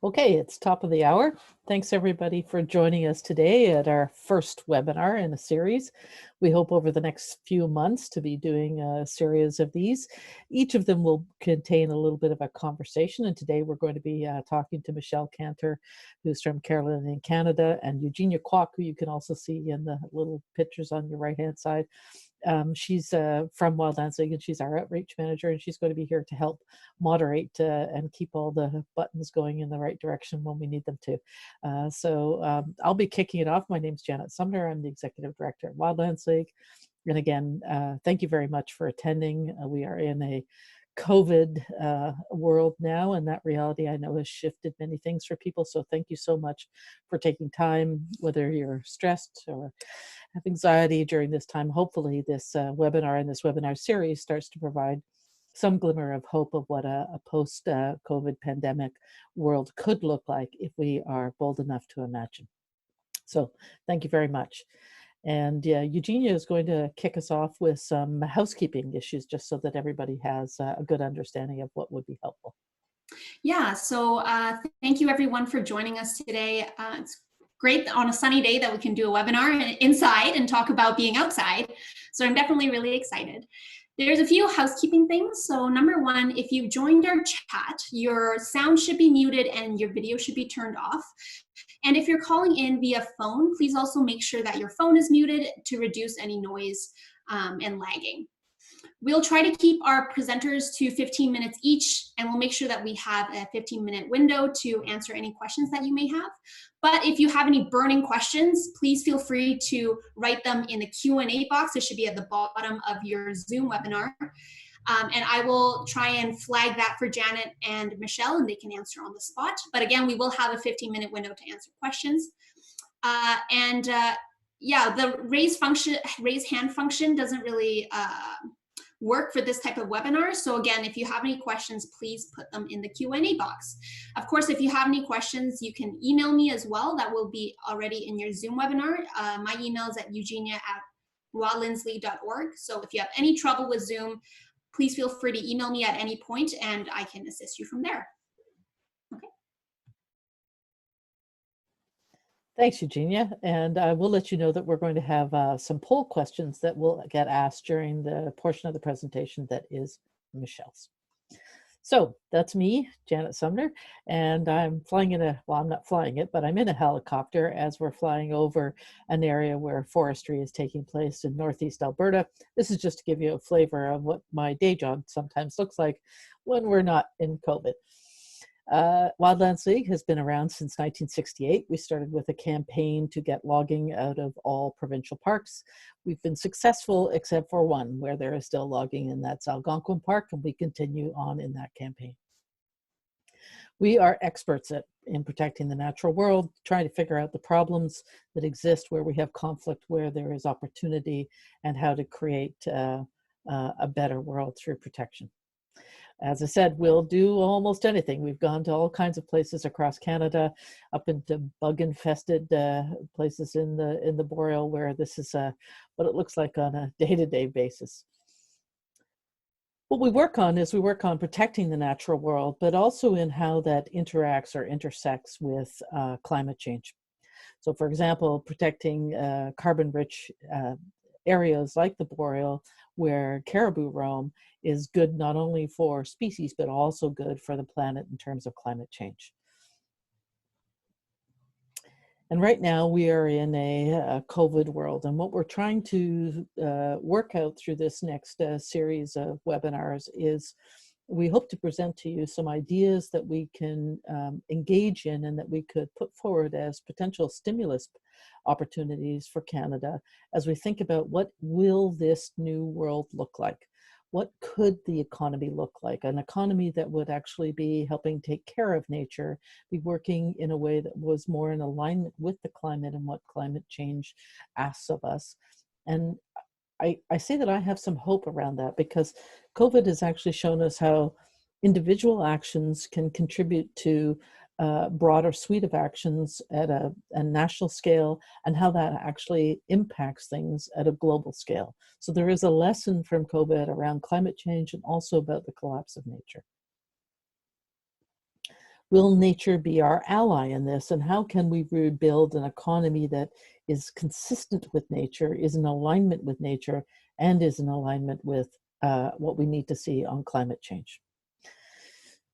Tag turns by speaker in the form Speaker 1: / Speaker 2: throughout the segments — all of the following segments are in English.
Speaker 1: Okay, it's top of the hour. Thanks everybody for joining us today at our first webinar in a series. We hope over the next few months to be doing a series of these. Each of them will contain a little bit of a conversation, and today we're going to be talking to Michelle Kanter, who's from Carolinian Canada, and Eugenia Kwok, who you can also see in the little pictures on your right-hand side. She's from Waldens League, and she's our outreach manager, and she's going to be here to help moderate and keep all the buttons going in the right direction when we need them to. I'll be kicking it off. My name's Janet Sumner. I'm the executive director at Waldens League. And again, thank you very much for attending. We are in a COVID world now, and that reality I know has shifted many things for people. So thank you so much for taking time, whether you're stressed or have anxiety during this time. Hopefully this webinar and this webinar series starts to provide some glimmer of hope of what a post-COVID pandemic world could look like if we are bold enough to imagine. So thank you very much. And Eugenia is going to kick us off with some housekeeping issues, just so that everybody has a good understanding of what would be helpful.
Speaker 2: Yeah, so thank you everyone for joining us today. It's great on a sunny day that we can do a webinar inside and talk about being outside. So I'm definitely really excited. There's a few housekeeping things. So number one, if you joined our chat, your sound should be muted and your video should be turned off. And if you're calling in via phone, please also make sure that your phone is muted to reduce any noise and lagging. We'll try to keep our presenters to 15 minutes each, and we'll make sure that we have a 15-minute window to answer any questions that you may have. But if you have any burning questions, please feel free to write them in the Q&A box. It should be at the bottom of your Zoom webinar. And I will try and flag that for Janet and Michelle, and they can answer on the spot. But again, we will have a 15-minute window to answer questions. Yeah, the raise hand function doesn't really work for this type of webinar. So again, if you have any questions, please put them in the Q&A box. Of course, if you have any questions, you can email me as well. That will be already in your Zoom webinar. My email is at eugenia@waldensleague.org. So if you have any trouble with Zoom, please feel free to email me at any point and I can assist you from there. Okay.
Speaker 1: Thanks, Eugenia. And I will let you know that we're going to have some poll questions that will get asked during the portion of the presentation that is Michelle's. So that's me, Janet Sumner, and I'm flying in a, well, I'm not flying it, but I'm in a helicopter as we're flying over an area where forestry is taking place in Northeast Alberta. This is just to give you a flavor of what my day job sometimes looks like when we're not in COVID. Wildlands League has been around since 1968. We started with a campaign to get logging out of all provincial parks. We've been successful except for one where there is still logging, and that's Algonquin Park, and we continue on in that campaign. We are experts in protecting the natural world, trying to figure out the problems that exist where we have conflict, where there is opportunity, and how to create a better world through protection. As I said, we'll do almost anything. We've gone to all kinds of places across Canada, up into bug-infested places in the boreal, where this is what it looks like on a day-to-day basis. What we work on is we work on protecting the natural world, but also in how that interacts or intersects with climate change. So, for example, protecting carbon-rich areas like the boreal, where caribou roam, is good not only for species, but also good for the planet in terms of climate change. And right now we are in a COVID world, and what we're trying to work out through this next series of webinars is we hope to present to you some ideas that we can engage in and that we could put forward as potential stimulus opportunities for Canada as we think about what will this new world look like. What could the economy look like? An economy that would actually be helping take care of nature, be working in a way that was more in alignment with the climate and what climate change asks of us. And I say that I have some hope around that because COVID has actually shown us how individual actions can contribute to a broader suite of actions at a national scale, and how that actually impacts things at a global scale. So there is a lesson from COVID around climate change and also about the collapse of nature. Will nature be our ally in this? And how can we rebuild an economy that is consistent with nature, is in alignment with nature, and is in alignment with what we need to see on climate change?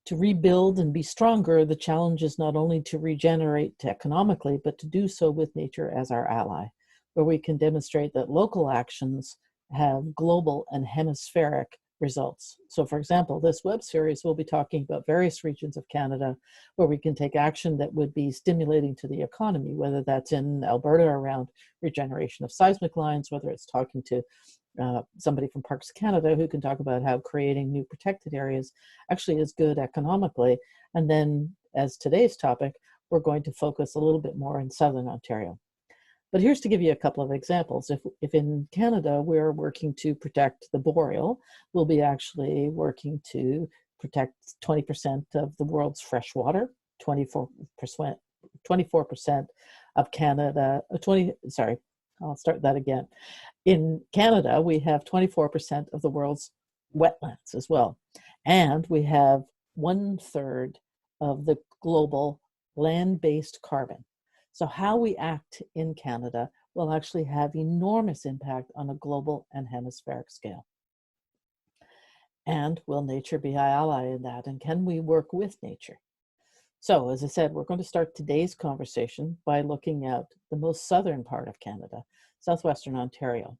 Speaker 1: To rebuild and be stronger, the challenge is not only to regenerate economically, but to do so with nature as our ally, where we can demonstrate that local actions have global and hemispheric results. So for example, this web series will be talking about various regions of Canada where we can take action that would be stimulating to the economy, whether that's in Alberta around regeneration of seismic lines, whether it's talking to somebody from Parks Canada who can talk about how creating new protected areas actually is good economically. And then, as today's topic, we're going to focus a little bit more in Southern Ontario. But here's to give you a couple of examples. If in Canada we're working to protect the boreal, we'll be actually working to protect 20% of the world's fresh water, 24% of Canada, I'll start that again. In Canada, we have 24% of the world's wetlands as well. And we have 1/3 of the global land-based carbon. So how we act in Canada will actually have enormous impact on a global and hemispheric scale. And will nature be our ally in that? And can we work with nature? So, as I said, we're going to start today's conversation by looking at the most southern part of Canada, southwestern Ontario.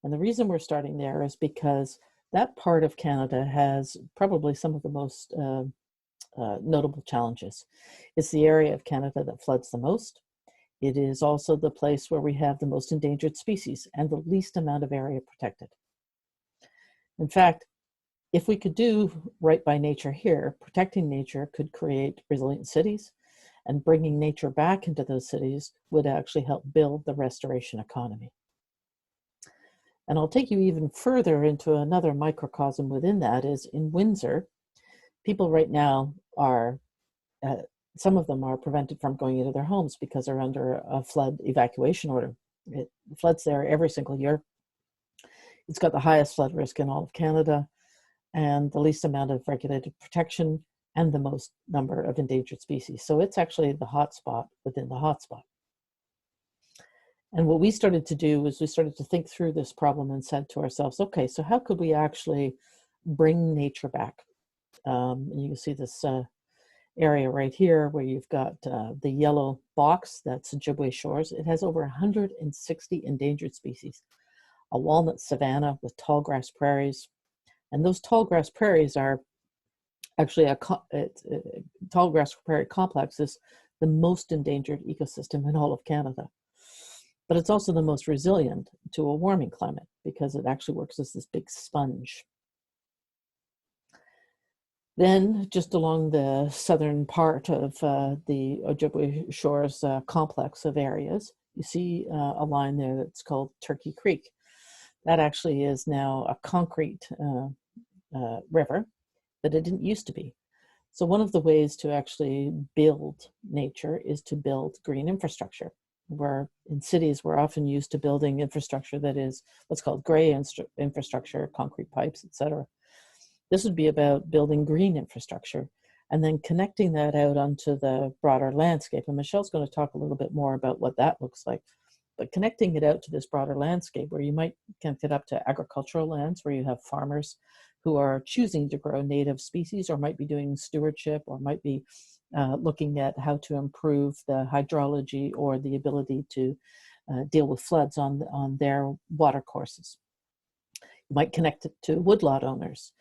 Speaker 1: And the reason we're starting there is because that part of Canada has probably some of the most notable challenges. It's the area of Canada that floods the most. It is also the place where we have the most endangered species and the least amount of area protected. In fact, if we could do right by nature here, protecting nature could create resilient cities, and bringing nature back into those cities would actually help build the restoration economy. And I'll take you even further into another microcosm within that is in Windsor, people right now are, some of them are prevented from going into their homes because they're under a flood evacuation order. It floods there every single year. It's got the highest flood risk in all of Canada and the least amount of regulated protection and the most number of endangered species. So it's actually the hotspot within the hotspot. And what we started to do was we started to think through this problem and said to ourselves, okay, so how could we actually bring nature back? And you can see this area right here where you've got the yellow box, that's Ojibwe Shores. It has over 160 endangered species, a walnut savanna with tall grass prairies. And those tall grass prairies are actually tall grass prairie complex is the most endangered ecosystem in all of Canada. But it's also the most resilient to a warming climate because it actually works as this big sponge. Then, just along the southern part of the Ojibwe Shores complex of areas, you see a line there that's called Turkey Creek. That actually is now a concrete river, but it didn't used to be. So one of the ways to actually build nature is to build green infrastructure, where in cities we're often used to building infrastructure that is what's called gray infrastructure, concrete pipes, etc. This would be about building green infrastructure and then connecting that out onto the broader landscape. And Michelle's going to talk a little bit more about what that looks like. But connecting it out to this broader landscape where you might connect it up to agricultural lands where you have farmers who are choosing to grow native species or might be doing stewardship or might be looking at how to improve the hydrology or the ability to deal with floods on their water courses. You might connect it to woodlot owners.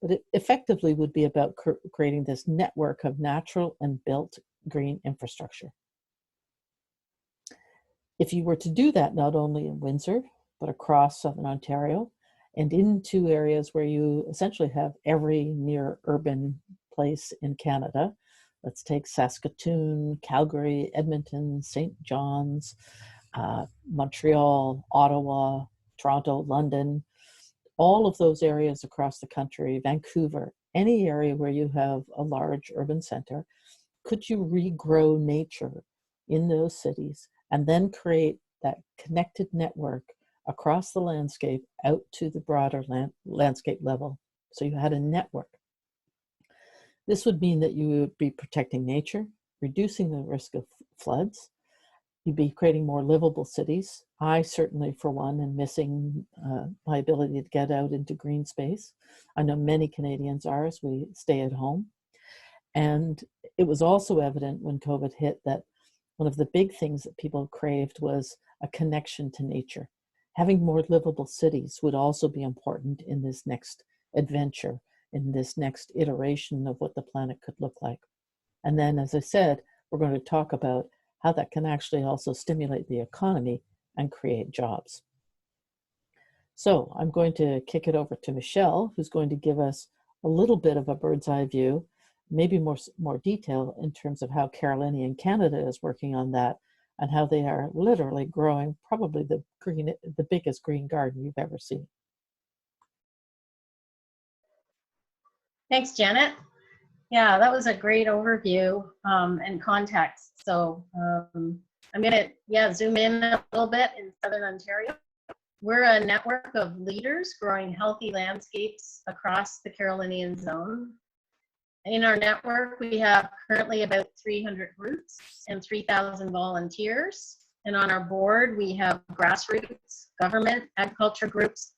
Speaker 1: But it effectively would be about creating this network of natural and built green infrastructure. If you were to do that not only in Windsor, but across Southern Ontario and into areas where you essentially have every near urban place in Canada, let's take Saskatoon, Calgary, Edmonton, St. John's, Montreal, Ottawa, Toronto, London, all of those areas across the country, Vancouver, any area where you have a large urban center, could you regrow nature in those cities and then create that connected network across the landscape out to the broader landscape level? So you had a network. This would mean that you would be protecting nature, reducing the risk of floods. You'd be creating more livable cities. I certainly, for one, am missing my ability to get out into green space. I know many Canadians are as we stay at home. And it was also evident when COVID hit that one of the big things that people craved was a connection to nature. Having more livable cities would also be important in this next adventure, in this next iteration of what the planet could look like. And then, as I said, we're going to talk about how that can actually also stimulate the economy and create jobs. So I'm going to kick it over to Michelle, who's going to give us a little bit of a bird's eye view, maybe more detail in terms of how Carolinian Canada is working on that and how they are literally growing probably the biggest green garden you've ever seen.
Speaker 3: Thanks, Janet. Yeah, that was a great overview and context. So I'm going to zoom in a little bit in Southern Ontario. We're a network of leaders growing healthy landscapes across the Carolinian zone. In our network, we have currently about 300 groups and 3,000 volunteers. And on our board, we have grassroots, government, agriculture groups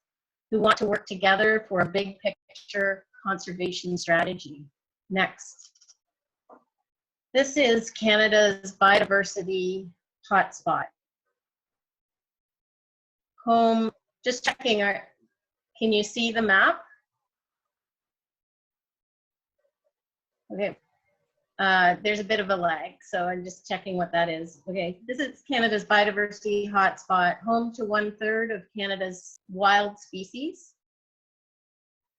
Speaker 3: who want to work together for a big picture conservation strategy. Next. This is Canada's biodiversity hotspot. Home, just checking, can you see the map? Okay, there's a bit of a lag, so I'm just checking what that is. Okay, this is Canada's biodiversity hotspot, home to 1/3 of Canada's wild species.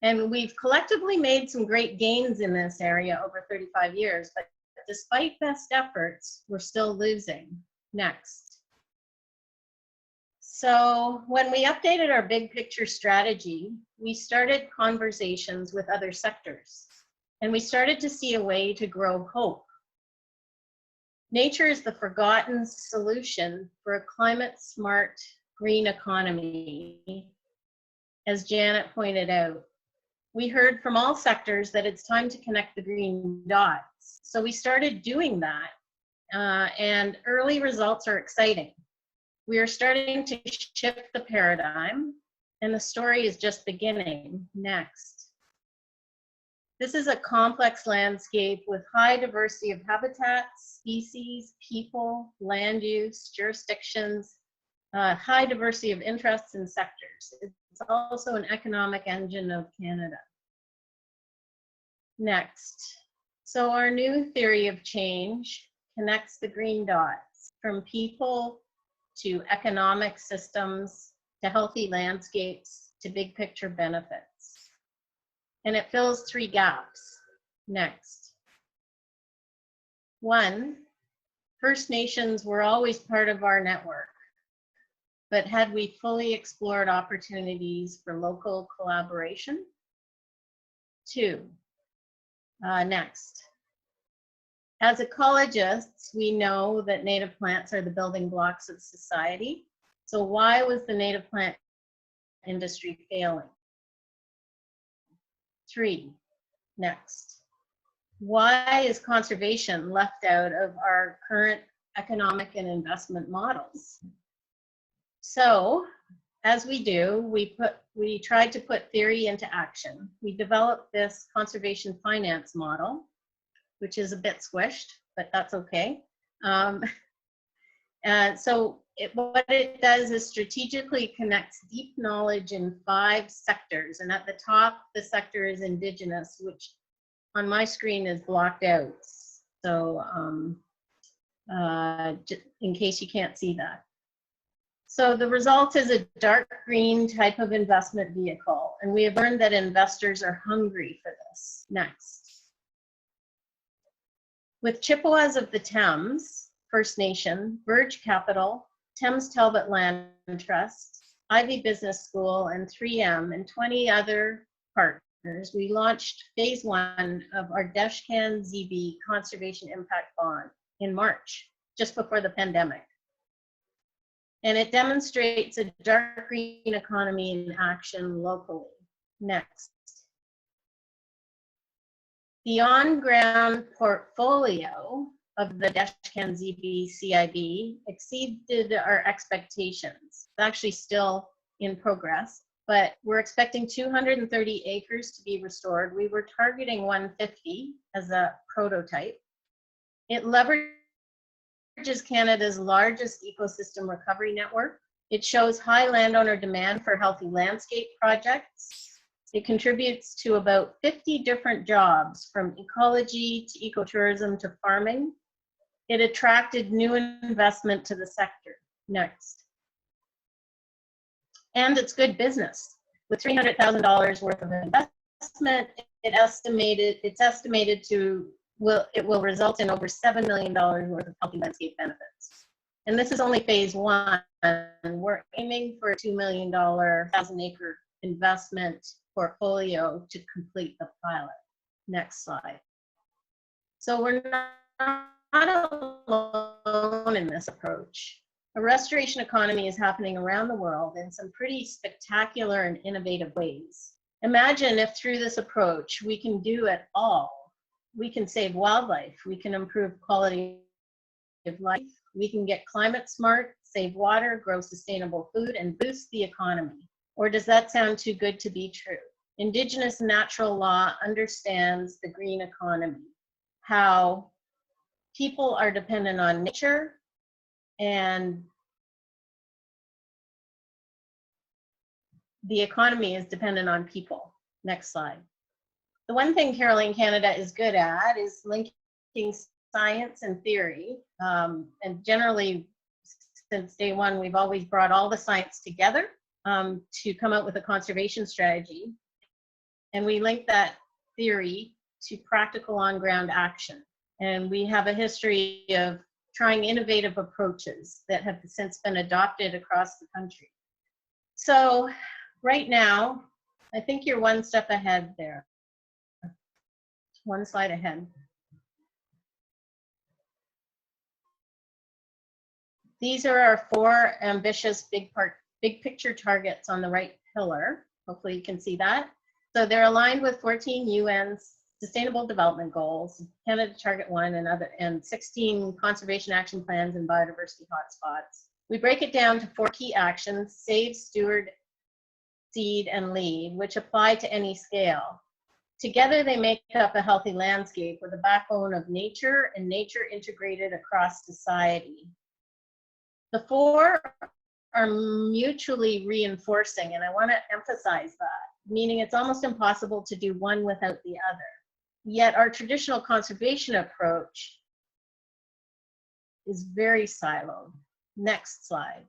Speaker 3: And we've collectively made some great gains in this area over 35 years, but despite best efforts, we're still losing. Next. So when we updated our big picture strategy, we started conversations with other sectors, and we started to see a way to grow hope. Nature is the forgotten solution for a climate-smart green economy, as Janet pointed out. We heard from all sectors that it's time to connect the green dots. So we started doing that, and early results are exciting. We are starting to shift the paradigm, and the story is just beginning. Next. This is a complex landscape with high diversity of habitats, species, people, land use, jurisdictions, high diversity of interests and sectors. It's also an economic engine of Canada. Next. So our new theory of change connects the green dots from people to economic systems to healthy landscapes to big picture benefits. And it fills 3 gaps. Next. 1, First Nations were always part of our network, but had we fully explored opportunities for local collaboration? 2, next. As ecologists, we know that native plants are the building blocks of society. So why was the native plant industry failing? 3, next. Why is conservation left out of our current economic and investment models? So, as we do, we tried to put theory into action. We developed this conservation finance model, which is a bit squished, but that's okay. What it does is strategically connects deep knowledge in 5 sectors. And at the top, the sector is Indigenous, which on my screen is blocked out. So in case you can't see that. So the result is a dark green type of investment vehicle. And we have learned that investors are hungry for this. Next. With Chippewas of the Thames, First Nation, Verge Capital, Thames Talbot Land Trust, Ivy Business School, and 3M, and 20 other partners, we launched phase 1 of our Deshcan ZB Conservation Impact Bond in March, just before the pandemic. And it demonstrates a dark green economy in action locally. Next. The on-ground portfolio of the Dashcan ZB CIB exceeded our expectations. It's actually still in progress, but we're expecting 230 acres to be restored. We were targeting 150 as a prototype. It leverages Canada's largest ecosystem recovery network. It shows high landowner demand for healthy landscape projects. It contributes to about 50 different jobs, from ecology to ecotourism to farming. It attracted new investment to the sector. Next. And it's good business. With $300,000 worth of investment, it's estimated to it will result in over $7 million worth of healthy landscape benefits. And this is only phase one. We're aiming for a $2 million 1,000-acre investment portfolio to complete the pilot. Next slide. So we're not alone in this approach. A restoration economy is happening around the world in some pretty spectacular and innovative ways. Imagine if through this approach we can do it all. We can save wildlife, we can improve quality of life, we can get climate smart, save water, grow sustainable food, and boost the economy. Or does that sound too good to be true? Indigenous natural law understands the green economy, how people are dependent on nature and the economy is dependent on people. Next slide. The one thing Carolinian Canada is good at is linking science and theory. And generally, since day one, we've always brought all the science together to come up with a conservation strategy. And we link that theory to practical on-ground action. And we have a history of trying innovative approaches that have since been adopted across the country. So right now, I think you're one step ahead there. One slide ahead. These are our 4 ambitious big picture targets on the right pillar. Hopefully you can see that. So they're aligned with 14 UN Sustainable Development Goals, Canada Target 1 and 16 conservation action plans and biodiversity hotspots. We break it down to 4 key actions: save, steward, seed, and lead, which apply to any scale. Together, they make up a healthy landscape with a backbone of nature and nature integrated across society. The 4 are mutually reinforcing, and I want to emphasize that, meaning it's almost impossible to do one without the other. Yet our traditional conservation approach is very siloed. Next slide.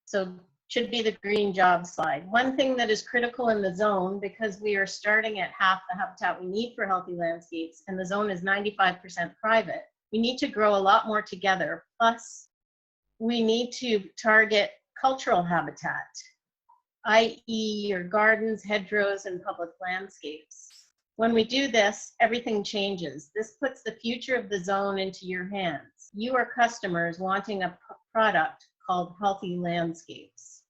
Speaker 3: So should be the green job slide. One thing that is critical in the zone, because we are starting at half the habitat we need for healthy landscapes, and the zone is 95% private, we need to grow a lot more together. Plus, we need to target cultural habitat, i.e. your gardens, hedgerows, and public landscapes. When we do this, everything changes. This puts the future of the zone into your hands. You are customers wanting a product called healthy landscapes.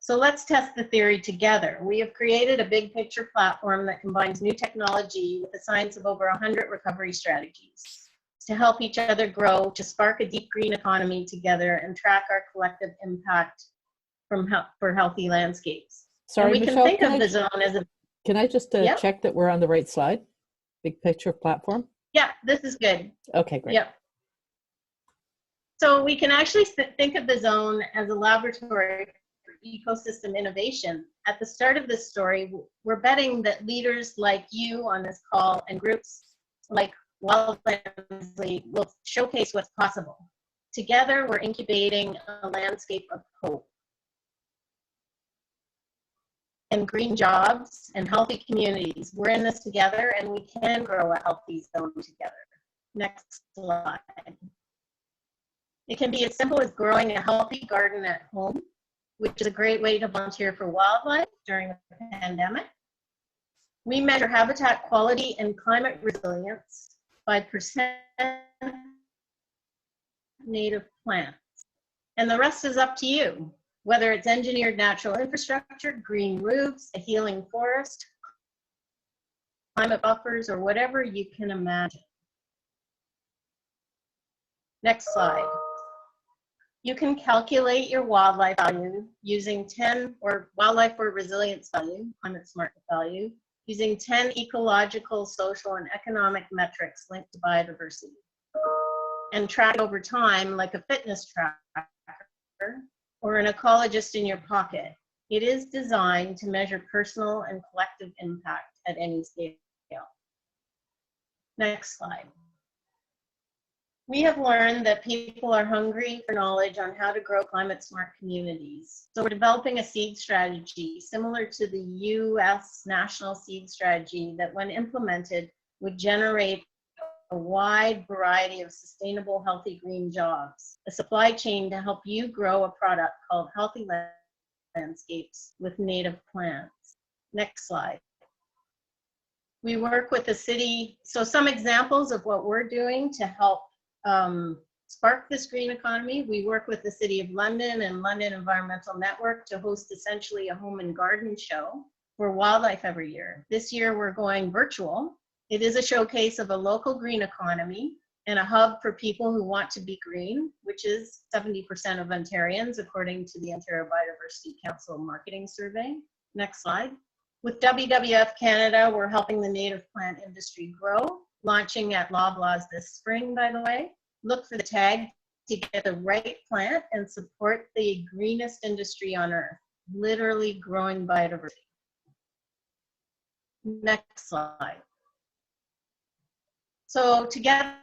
Speaker 3: So let's test the theory together. We have created a big picture platform that combines new technology with the science of over 100 recovery strategies to help each other grow, to spark a deep green economy together and track our collective impact for healthy landscapes.
Speaker 1: Sorry,
Speaker 3: and we
Speaker 1: Michelle,
Speaker 3: can think of the zone as a...
Speaker 1: Can I just check that we're on the right slide? Big picture platform?
Speaker 3: Yeah, this is good.
Speaker 1: Okay, great.
Speaker 3: Yep. So we can actually think of the zone as a laboratory for ecosystem innovation. At the start of this story, we're betting that leaders like you on this call and groups like Waldens League will showcase what's possible. Together, we're incubating a landscape of hope. And green jobs and healthy communities. We're in this together and we can grow a healthy zone together. Next slide. It can be as simple as growing a healthy garden at home, which is a great way to volunteer for wildlife during a pandemic. We measure habitat quality and climate resilience by percent native plants. And the rest is up to you. Whether it's engineered natural infrastructure, green roofs, a healing forest, climate buffers, or whatever you can imagine. Next slide. You can calculate your wildlife value using 10, or wildlife or resilience value, climate smart value, using 10 ecological, social, and economic metrics linked to biodiversity. And track over time like a fitness tracker or an ecologist in your pocket. It is designed to measure personal and collective impact at any scale. Next slide. We have learned that people are hungry for knowledge on how to grow climate smart communities. So we're developing a seed strategy similar to the US National Seed Strategy that, when implemented, would generate a wide variety of sustainable, healthy green jobs, a supply chain to help you grow a product called Healthy Landscapes with native plants. Next slide. We work with the city. So some examples of what we're doing to help spark this green economy. We work with the City of London and London Environmental Network to host essentially a home and garden show for wildlife every year. This year we're going virtual. It is a showcase of a local green economy and a hub for people who want to be green, which is 70% of Ontarians, according to the Ontario Biodiversity Council Marketing Survey. Next slide. With WWF Canada, we're helping the native plant industry grow, launching at Loblaws this spring, by the way. Look for the tag to get the right plant and support the greenest industry on earth, literally growing biodiversity. Next slide. So together,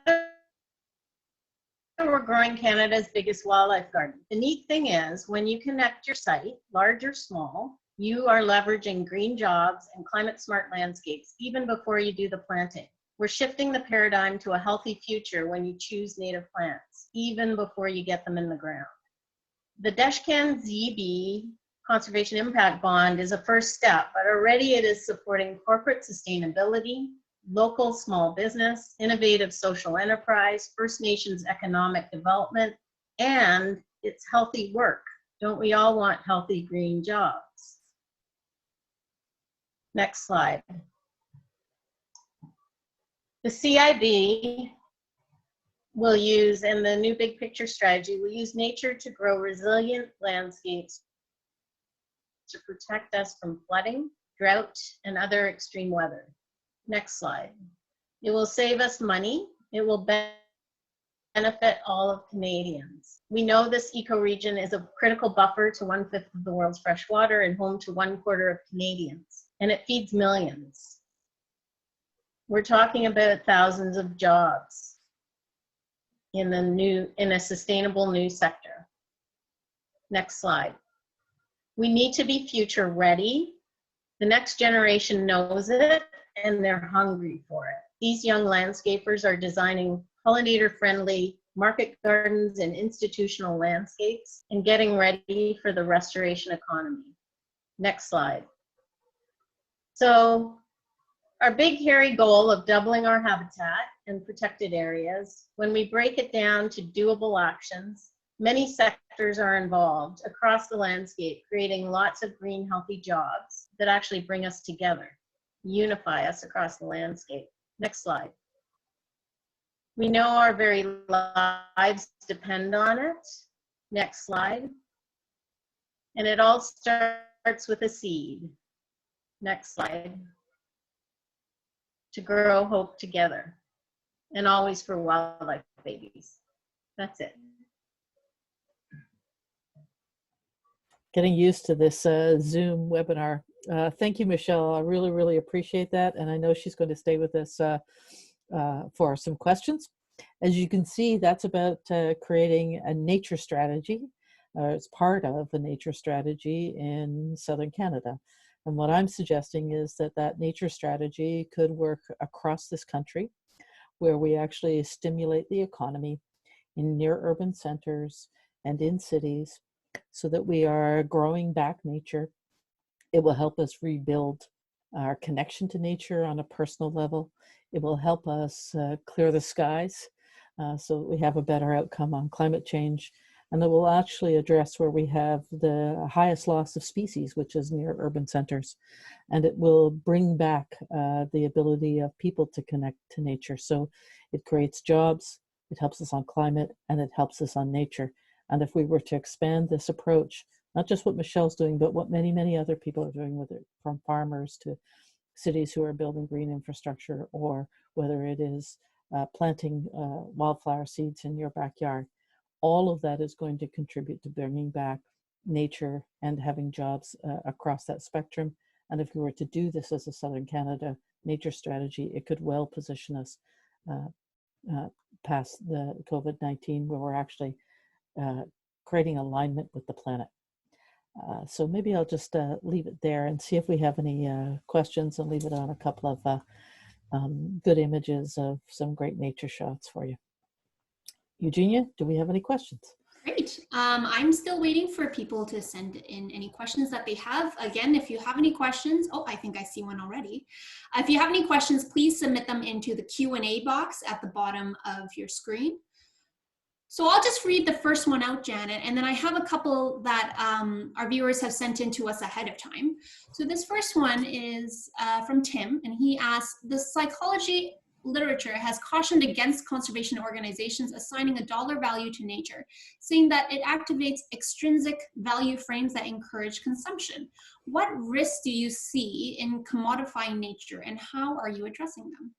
Speaker 3: we're growing Canada's biggest wildlife garden. The neat thing is, when you connect your site, large or small, you are leveraging green jobs and climate smart landscapes even before you do the planting. We're shifting the paradigm to a healthy future when you choose native plants, even before you get them in the ground. The Deshkan ZB Conservation Impact Bond is a first step, but already it is supporting corporate sustainability, local small business, innovative social enterprise, First Nations economic development, and it's healthy work. Don't we all want healthy green jobs? Next slide. The CIB will use, and the new big picture strategy, will use nature to grow resilient landscapes to protect us from flooding, drought, and other extreme weather. Next slide. It will save us money. It will benefit all of Canadians. We know this ecoregion is a critical buffer to 1/5 of the world's fresh water and home to 1/4 of Canadians, and it feeds millions. We're talking about thousands of jobs in a sustainable new sector. Next slide. We need to be future ready. The next generation knows it and they're hungry for it. These young landscapers are designing pollinator-friendly market gardens and institutional landscapes and getting ready for the restoration economy. Next slide. So our big hairy goal of doubling our habitat and protected areas, when we break it down to doable actions, many sectors are involved across the landscape, creating lots of green, healthy jobs that actually bring us together, unify us across the landscape. Next slide. We know our very lives depend on it. Next slide. And it all starts with a seed. Next slide. To grow hope together, and always for wildlife babies. That's it.
Speaker 1: Getting used to this Zoom webinar. Thank you, Michelle. I really, really appreciate that. And I know she's going to stay with us for some questions. As you can see, that's about creating a nature strategy. It's part of a nature strategy in Southern Canada. And what I'm suggesting is that that nature strategy could work across this country, where we actually stimulate the economy in near urban centers and in cities so that we are growing back nature. It will help us rebuild our connection to nature on a personal level. It will help us clear the skies so that we have a better outcome on climate change. and it will actually address where we have the highest loss of species, which is near urban centers. And it will bring back the ability of people to connect to nature. So it creates jobs, it helps us on climate, and it helps us on nature. And if we were to expand this approach, not just what Michelle's doing, but what many, many other people are doing with it, from farmers to cities who are building green infrastructure, or whether it is planting wildflower seeds in your backyard, all of that is going to contribute to bringing back nature and having jobs across that spectrum. And if we were to do this as a Southern Canada nature strategy, it could well position us past the COVID-19, where we're actually creating alignment with the planet. So maybe I'll just leave it there and see if we have any questions, and leave it on a couple of good images of some great nature shots for you. Eugenia, do we have any questions?
Speaker 2: Great. I'm still waiting for people to send in any questions that they have. Again, if you have any questions, oh, I think I see one already. If you have any questions, please submit them into the Q&A box at the bottom of your screen. So I'll just read the first one out, Janet, and then I have a couple that our viewers have sent in to us ahead of time. So this first one is from Tim, and he asks, the psychology literature has cautioned against conservation organizations assigning a dollar value to nature, saying that it activates extrinsic value frames that encourage consumption. What risks do you see in commodifying nature, and how are you addressing them?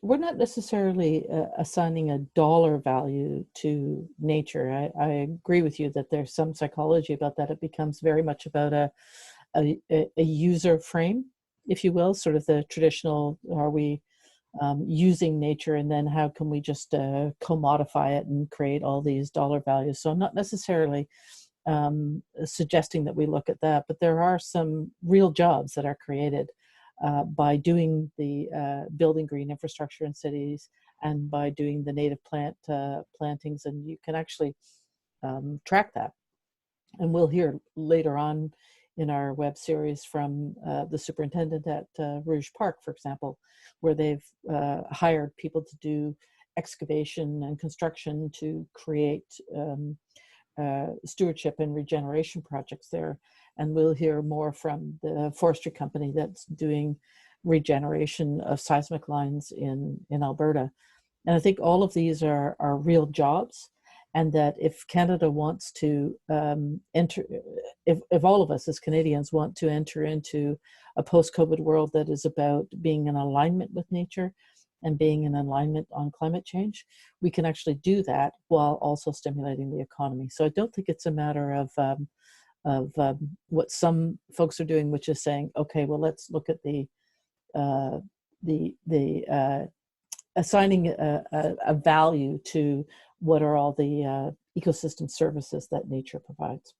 Speaker 1: We're not necessarily assigning a dollar value to nature. I agree with you that there's some psychology about that. It becomes very much about a user frame, if you will, sort of the traditional, are we using nature, and then how can we just commodify it and create all these dollar values? So I'm not necessarily suggesting that we look at that, but there are some real jobs that are created by doing the building green infrastructure in cities, and by doing the native plantings, and you can actually track that. And we'll hear later on in our web series from the superintendent at Rouge Park, for example, where they've hired people to do excavation and construction to create stewardship and regeneration projects there. And we'll hear more from the forestry company that's doing regeneration of seismic lines in Alberta. And I think all of these are real jobs, and that if Canada wants to if all of us as Canadians want to enter into a post-COVID world that is about being in alignment with nature and being in alignment on climate change, we can actually do that while also stimulating the economy. So I don't think it's a matter of what some folks are doing, which is saying, okay, well, let's look at the assigning a value to what are all the ecosystem services that nature provides.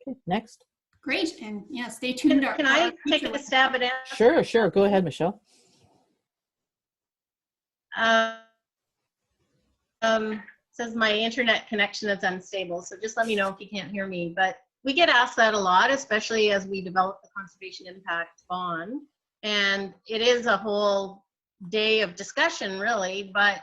Speaker 1: Okay, next.
Speaker 2: Great, and yeah, stay tuned.
Speaker 3: Can I take a stab at it?
Speaker 1: Sure. Go ahead, Michelle.
Speaker 3: Says my internet connection is unstable, so just let me know if you can't hear me. But we get asked that a lot, especially as we develop the conservation impact bond, and it is a whole day of discussion, really. But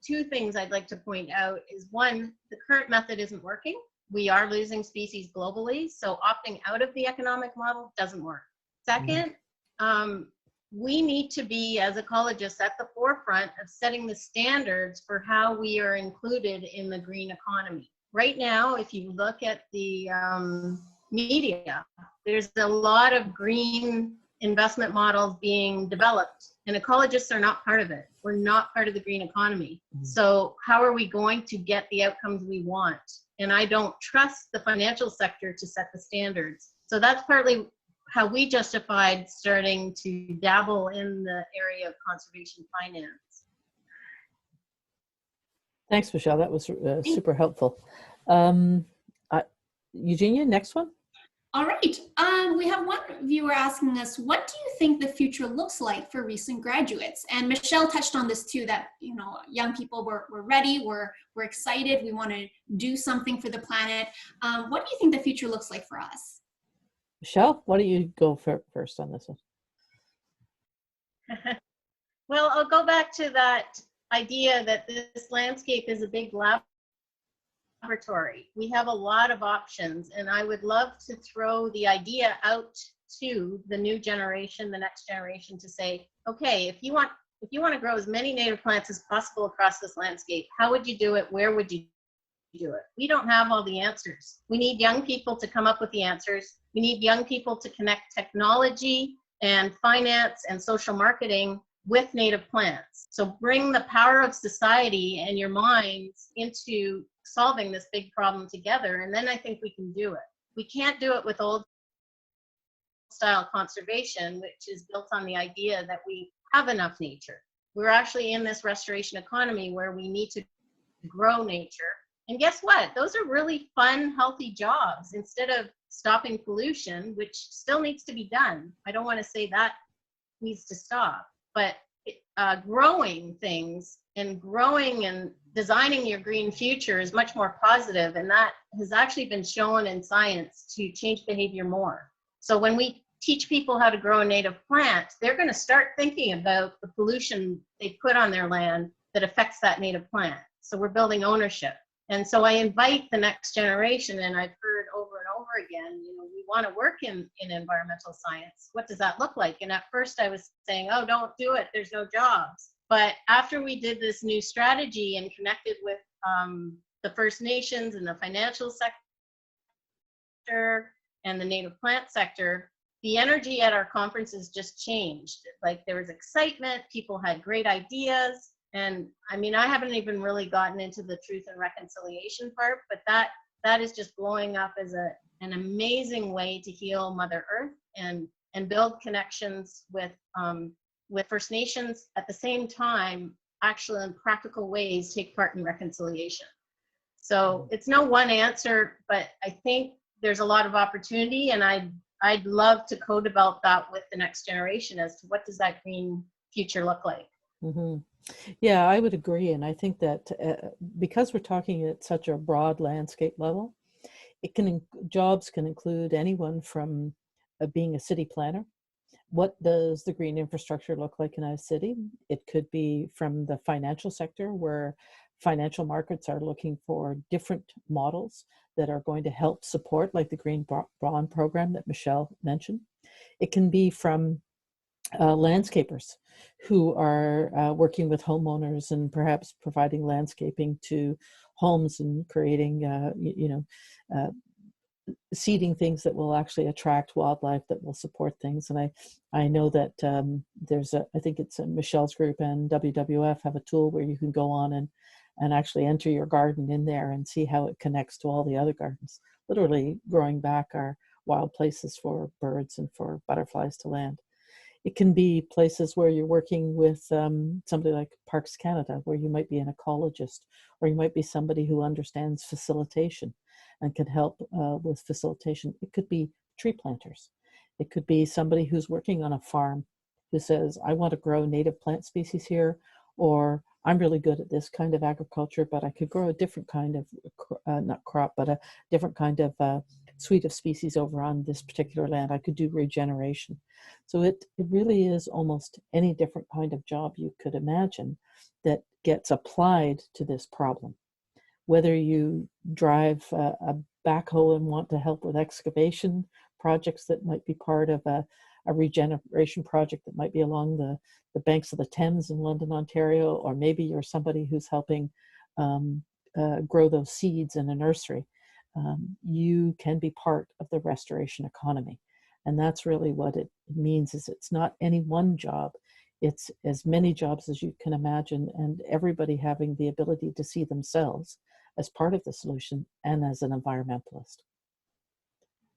Speaker 3: two things I'd like to point out is, one, the current method isn't working. We are losing species globally, so opting out of the economic model doesn't work. Second, we need to be, as ecologists, at the forefront of setting the standards for how we are included in the green economy. Right now, if you look at the media, there's a lot of green investment models being developed, and ecologists are not part of it. We're not part of the green economy. So how are we going to get the outcomes we want? And I don't trust the financial sector to set the standards. So that's partly how we justified starting to dabble in the area of conservation finance.
Speaker 1: Thanks, Michelle. That was super helpful. Eugenia, next one.
Speaker 2: All right. We have one viewer asking us, what do you think the future looks like for recent graduates? And Michelle touched on this too, that, you know, young people were ready, we're excited, we want to do something for the planet. What do you think the future looks like for us?
Speaker 1: Michelle, why don't you go first on this one?
Speaker 3: Well, I'll go back to that idea that this landscape is a big laboratory. We have a lot of options, and I would love to throw the idea out to the new generation, the next generation, to say, okay, if you want to grow as many native plants as possible across this landscape, how would you do it? Where would you do it? We don't have all the answers. We need young people to come up with the answers. We need young people to connect technology and finance and social marketing with native plants. So bring the power of society and your minds into solving this big problem together, and then I think we can do it. We can't do it with old style conservation, which is built on the idea that we have enough nature. We're actually in this restoration economy where we need to grow nature. And guess what? Those are really fun, healthy jobs instead of stopping pollution, which still needs to be done. I don't want to say that needs to stop, but growing things and growing and designing your green future is much more positive, and that has actually been shown in science to change behavior more. So when we teach people how to grow a native plant, they're going to start thinking about the pollution they put on their land that affects that native plant. So we're building ownership. And so I invite the next generation, and I've heard over and over again, you know, we want to work in environmental science. What does that look like? And at first I was saying, oh, don't do it, there's no jobs. But after we did this new strategy and connected with the First Nations and the financial sector and the native plant sector, the energy at our conferences just changed. Like, there was excitement, people had great ideas. And I mean, I haven't even really gotten into the truth and reconciliation part, but that is just blowing up as an amazing way to heal Mother Earth and build connections with First Nations, at the same time, actually in practical ways, take part in reconciliation. So it's no one answer, but I think there's a lot of opportunity, and I'd love to co-develop that with the next generation as to what does that green future look like.
Speaker 1: Mm-hmm. Yeah, I would agree. And I think that because we're talking at such a broad landscape level, jobs can include anyone from being a city planner. What does the green infrastructure look like in a city? It could be from the financial sector, where financial markets are looking for different models that are going to help support, like the Green Bond program that Michelle mentioned. It can be from landscapers who are working with homeowners and perhaps providing landscaping to homes and creating, seeding things that will actually attract wildlife, that will support things. And I know that I think it's Michelle's group and WWF have a tool where you can go on and actually enter your garden in there and see how it connects to all the other gardens, literally growing back our wild places for birds and for butterflies to land. It can be places where you're working with somebody like Parks Canada, where you might be an ecologist, or you might be somebody who understands facilitation and can help with facilitation. It could be tree planters. It could be somebody who's working on a farm who says, I want to grow native plant species here, or I'm really good at this kind of agriculture, but I could grow a different kind of, not crop, but a different kind of suite of species over on this particular land. I could do regeneration. So it really is almost any different kind of job you could imagine that gets applied to this problem. Whether you drive a backhoe and want to help with excavation projects that might be part of a regeneration project that might be along the banks of the Thames in London, Ontario, or maybe you're somebody who's helping grow those seeds in a nursery. You can be part of the restoration economy. And that's really what it means, is it's not any one job. It's as many jobs as you can imagine, and everybody having the ability to see themselves as part of the solution and as an environmentalist.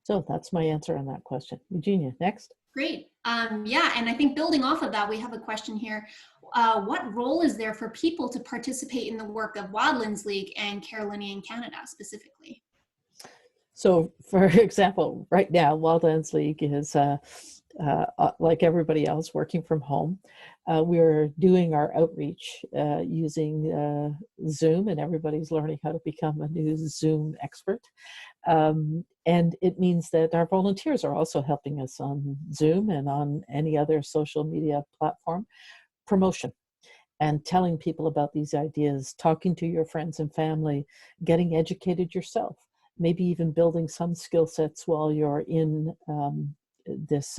Speaker 1: So that's my answer on that question. Eugenia, next.
Speaker 2: Great. Yeah, and I think building off of that, we have a question here. What role is there for people to participate in the work of Waldens League and Carolinian Canada specifically?
Speaker 1: So, for example, right now, Waldens League is, like everybody else, working from home. We're doing our outreach using Zoom, and everybody's learning how to become a new Zoom expert. And it means that our volunteers are also helping us on Zoom and on any other social media platform promotion. and telling people about these ideas, talking to your friends and family, getting educated yourself, maybe even building some skill sets while you're in this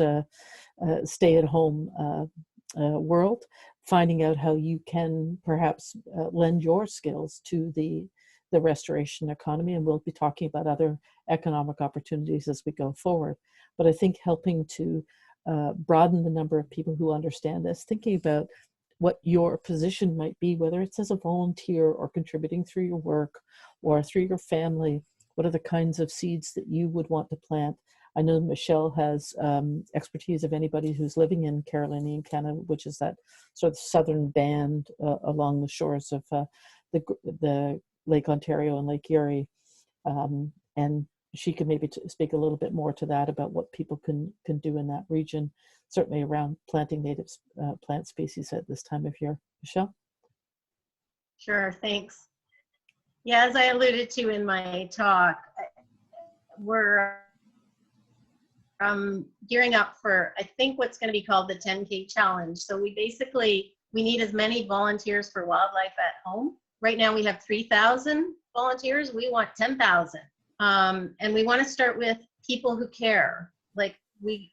Speaker 1: stay-at-home world, finding out how you can perhaps lend your skills to the restoration economy. And we'll be talking about other economic opportunities as we go forward. But I think helping to broaden the number of people who understand this, thinking about what your position might be, whether it's as a volunteer or contributing through your work or through your family, what are the kinds of seeds that you would want to plant? I know Michelle has expertise of anybody who's living in Carolinian Canada, which is that sort of southern band along the shores of the Lake Ontario and Lake Erie. And she could maybe speak a little bit more to that about what people can do in that region, certainly around planting native plant species at this time of year. Michelle?
Speaker 3: Sure, thanks. Yeah, as I alluded to in my talk, we're gearing up for, I think, what's going to be called the 10K challenge. So we need as many volunteers for wildlife at home. Right now we have 3,000 volunteers. We want 10,000. And we want to start with people who care. Like we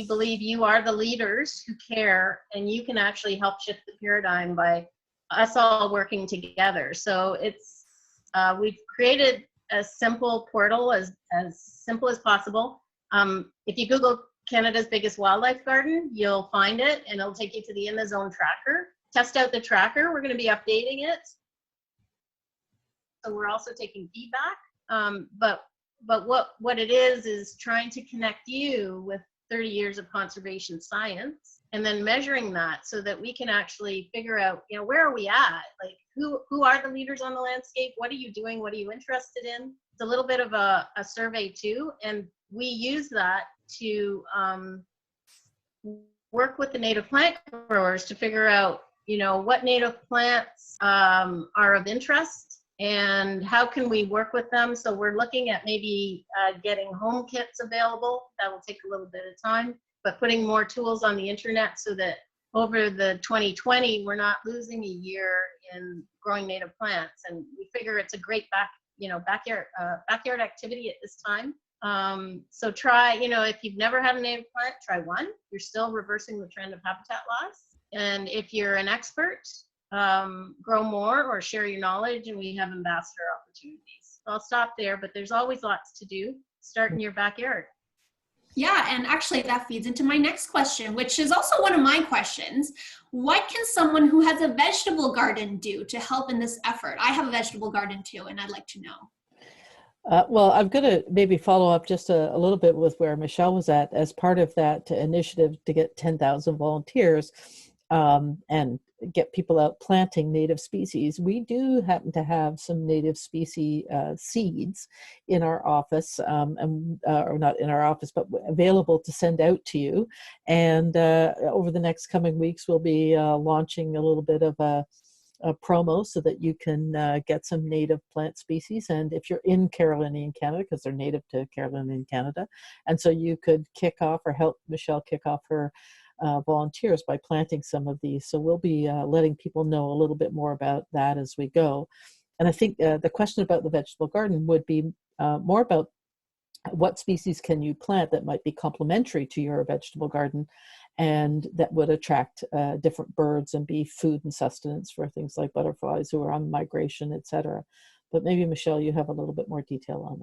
Speaker 3: believe you are the leaders who care, and you can actually help shift the paradigm by us all working together. So it's we've created a simple portal, as simple as possible. If you Google Canada's biggest wildlife garden, you'll find it, and it'll take you to the In the Zone tracker. Test out the tracker. We're going to be updating it. So we're also taking feedback. But what it is trying to connect you with 30 years of conservation science, and then measuring that so that we can actually figure out, where are we at? Like, who are the leaders on the landscape? What are you doing? What are you interested in? It's a little bit of a survey too, and we use that to work with the native plant growers to figure out, what native plants are of interest and how can we work with them. So we're looking at maybe getting home kits available. That will take a little bit of time, but putting more tools on the internet so that over the 2020, we're not losing a year in growing native plants. And we figure it's a great backyard activity at this time. So try, if you've never had a native plant, try one. You're still reversing the trend of habitat loss. And if you're an expert, grow more or share your knowledge, and we have ambassador opportunities. So I'll stop there, but there's always lots to do. Start in your backyard.
Speaker 2: Yeah, and actually that feeds into my next question, which is also one of my questions. What can someone who has a vegetable garden do to help in this effort? I have a vegetable garden too, and I'd like to know.
Speaker 1: Well, I'm going to maybe follow up just a little bit with where Michelle was at as part of that initiative to get 10,000 volunteers and get people out planting native species. We do happen to have some native species seeds in our office, or not in our office, but available to send out to you. And over the next coming weeks, we'll be launching a little bit of a promo so that you can get some native plant species. And if you're in Carolinian Canada, because they're native to Carolinian Canada, and so you could kick off or help Michelle kick off her volunteers by planting some of these. So we'll be letting people know a little bit more about that as we go. And I think the question about the vegetable garden would be more about what species can you plant that might be complementary to your vegetable garden and that would attract different birds and be food and sustenance for things like butterflies who are on migration, etc. But maybe, Michelle, you have a little bit more detail on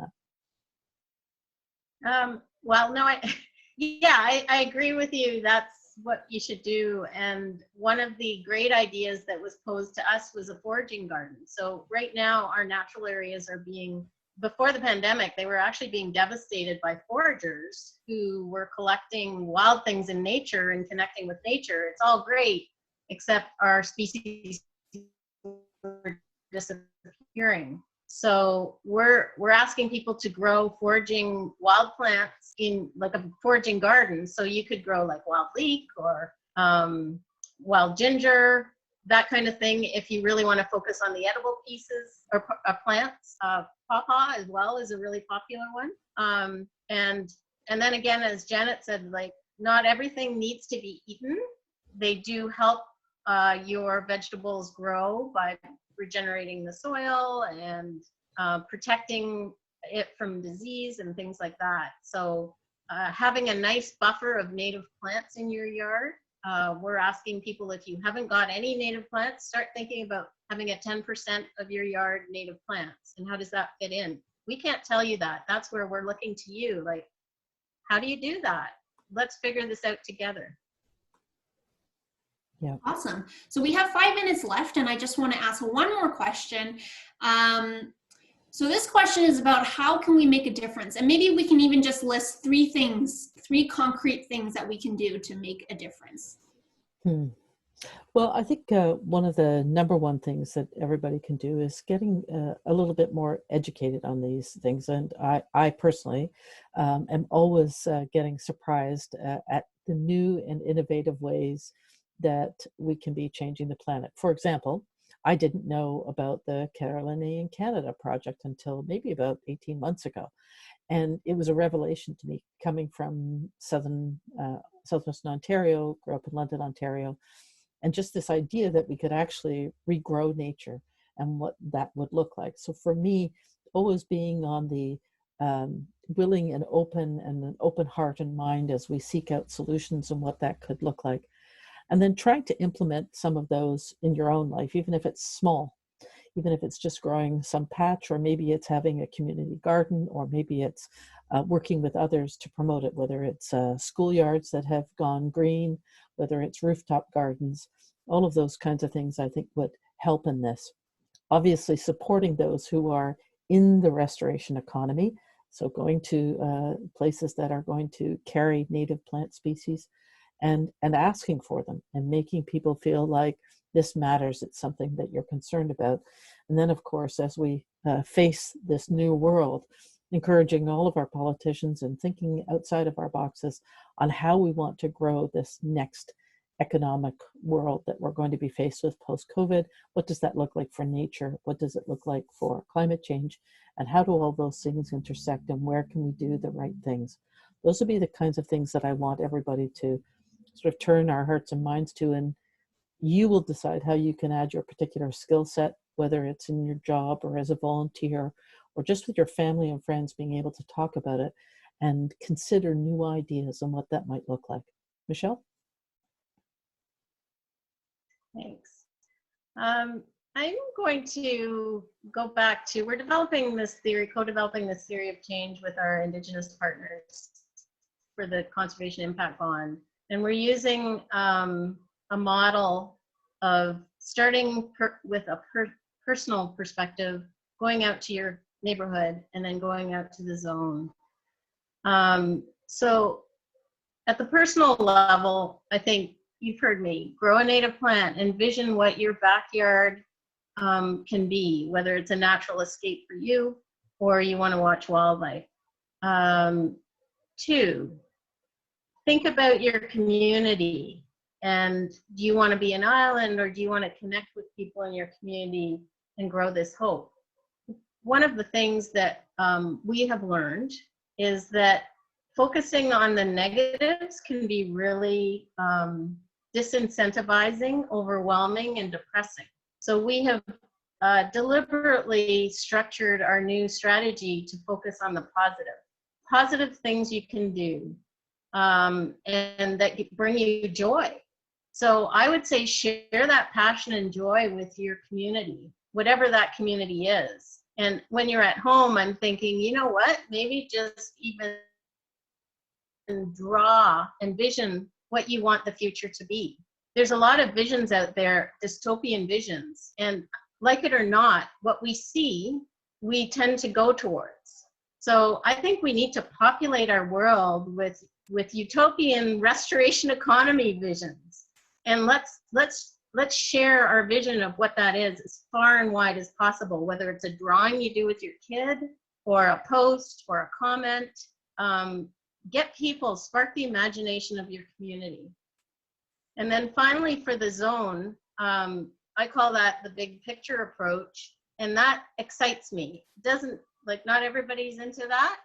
Speaker 1: that.
Speaker 3: Well, no, I agree with you. That's what you should do. And one of the great ideas that was posed to us was a foraging garden. So right now our natural areas are being, before the pandemic, they were actually being devastated by foragers who were collecting wild things in nature and connecting with nature. It's all great, except our species were disappearing. So we're asking people to grow foraging wild plants in like a foraging garden. So you could grow like wild leek or wild ginger, that kind of thing, if you really want to focus on the edible pieces or plants. Pawpaw as well is a really popular one. And then again, as Janet said, like not everything needs to be eaten. They do help your vegetables grow by regenerating the soil and protecting it from disease and things like that. So having a nice buffer of native plants in your yard. We're asking people, if you haven't got any native plants, start thinking about having a 10% of your yard native plants. And how does that fit in? We can't tell you that. That's where we're looking to you. Like, how do you do that? Let's figure this out together.
Speaker 1: Yeah.
Speaker 2: Awesome. So we have 5 minutes left, and I just want to ask one more question. So this question is about how can we make a difference? And maybe we can even just list 3 things, 3 concrete things that we can do to make a difference.
Speaker 1: Well, I think one of the number one things that everybody can do is getting a little bit more educated on these things. And I personally am always getting surprised at the new and innovative ways that we can be changing the planet. For example, I didn't know about the Carolinian Canada project until maybe about 18 months ago. And it was a revelation to me, coming from southwestern Ontario, grew up in London, Ontario, and just this idea that we could actually regrow nature and what that would look like. So for me, always being on the willing and an open heart and mind as we seek out solutions and what that could look like. And then trying to implement some of those in your own life, even if it's small, even if it's just growing some patch, or maybe it's having a community garden, or maybe it's working with others to promote it, whether it's schoolyards that have gone green, whether it's rooftop gardens, all of those kinds of things I think would help in this. Obviously supporting those who are in the restoration economy, so going to places that are going to carry native plant species, and asking for them and making people feel like this matters, it's something that you're concerned about. And then, of course, as we face this new world, encouraging all of our politicians and thinking outside of our boxes on how we want to grow this next economic world that we're going to be faced with post-COVID. What does that look like for nature? What does it look like for climate change? And how do all those things intersect, and where can we do the right things? Those would be the kinds of things that I want everybody to sort of turn our hearts and minds to, and you will decide how you can add your particular skill set, whether it's in your job or as a volunteer, or just with your family and friends, being able to talk about it and consider new ideas and what that might look like. Michelle?
Speaker 3: Thanks. I'm going to go back to, we're developing this theory, co-developing this theory of change with our Indigenous partners for the Conservation Impact Bond. And we're using a model of starting with a personal perspective, going out to your neighborhood, and then going out to the zone. So at the personal level, I think you've heard me, grow a native plant, envision what your backyard can be, whether it's a natural escape for you or you want to watch wildlife. 2, think about your community, and do you want to be an island, or do you want to connect with people in your community and grow this hope? One of the things that we have learned is that focusing on the negatives can be really disincentivizing, overwhelming, and depressing. So we have deliberately structured our new strategy to focus on the positive things you can do, and that bring you joy. So I would say share that passion and joy with your community, whatever that community is. And when you're at home, I'm thinking, you know what, maybe just even draw and vision what you want the future to be. There's a lot of visions out there, dystopian visions, and like it or not, what we see, we tend to go towards. So I think we need to populate our world with utopian restoration economy visions, and let's share our vision of what that is as far and wide as possible, whether it's a drawing you do with your kid, or a post, or a comment. Get people, spark the imagination of your community. And then finally, for the zone, I call that the big picture approach, and that excites me. It doesn't, like, not everybody's into that,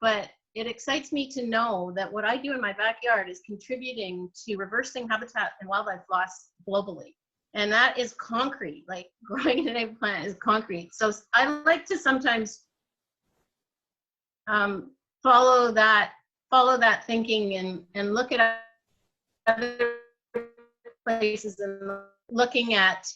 Speaker 3: but it excites me to know that what I do in my backyard is contributing to reversing habitat and wildlife loss globally. And that is concrete, like growing a native plant is concrete. So I like to sometimes follow that thinking and look at other places and looking at,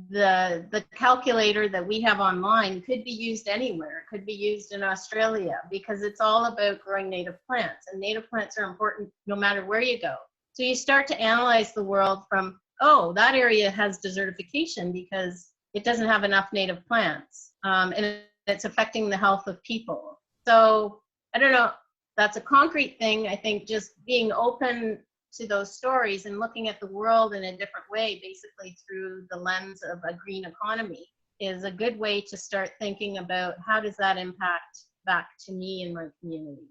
Speaker 3: the calculator that we have online could be used anywhere. It could be used in Australia because it's all about growing native plants, and native plants are important no matter where you go. So you start to analyze the world from, oh, that area has desertification because it doesn't have enough native plants, and it's affecting the health of people. So I don't know, that's a concrete thing. I think just being open to those stories and looking at the world in a different way, basically through the lens of a green economy, is a good way to start thinking about how does that impact back to me and my community.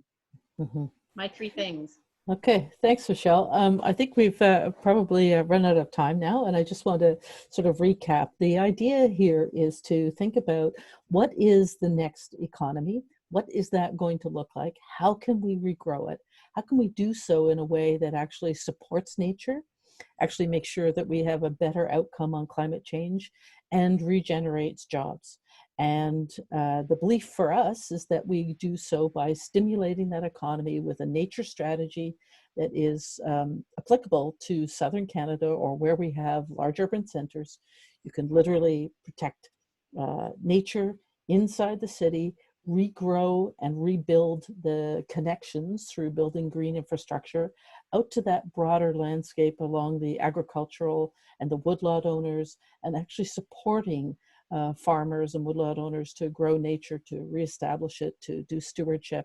Speaker 1: Mm-hmm.
Speaker 3: My 3 things.
Speaker 1: Okay, thanks, Michelle. I think we've probably run out of time now, and I just want to sort of recap. The idea here is to think about what is the next economy? What is that going to look like? How can we regrow it? How can we do so in a way that actually supports nature, actually makes sure that we have a better outcome on climate change, and regenerates jobs? And the belief for us is that we do so by stimulating that economy with a nature strategy that is applicable to Southern Canada, or where we have large urban centers. You can literally protect nature inside the city, regrow and rebuild the connections through building green infrastructure out to that broader landscape along the agricultural and the woodlot owners, and actually supporting farmers and woodlot owners to grow nature, to reestablish it, to do stewardship,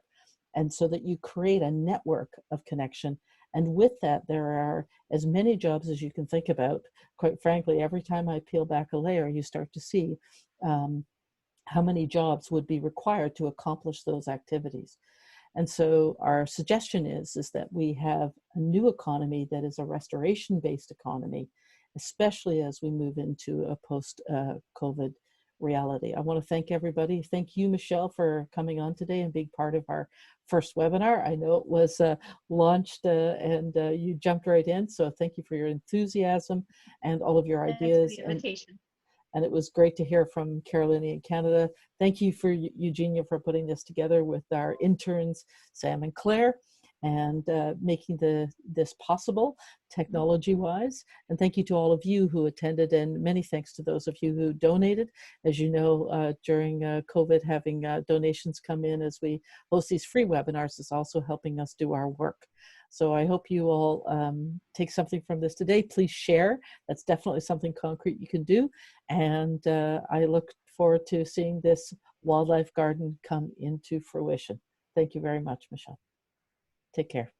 Speaker 1: and so that you create a network of connection. And with that, there are as many jobs as you can think about. Quite frankly, every time I peel back a layer, you start to see how many jobs would be required to accomplish those activities. And so our suggestion is that we have a new economy that is a restoration-based economy, especially as we move into a post-COVID reality. I want to thank everybody. Thank you, Michelle, for coming on today and being part of our first webinar. I know it was launched and you jumped right in, so thank you for your enthusiasm and all of your ideas.
Speaker 3: Thanks for the invitation.
Speaker 1: And it was great to hear from Carolinian Canada. Thank you for Eugenia for putting this together with our interns, Sam and Claire, and making this possible technology-wise. And thank you to all of you who attended, and many thanks to those of you who donated. As you know, during COVID, having donations come in as we host these free webinars is also helping us do our work. So I hope you all take something from this today. Please share. That's definitely something concrete you can do. And I look forward to seeing this wildlife garden come into fruition. Thank you very much, Michelle. Take care.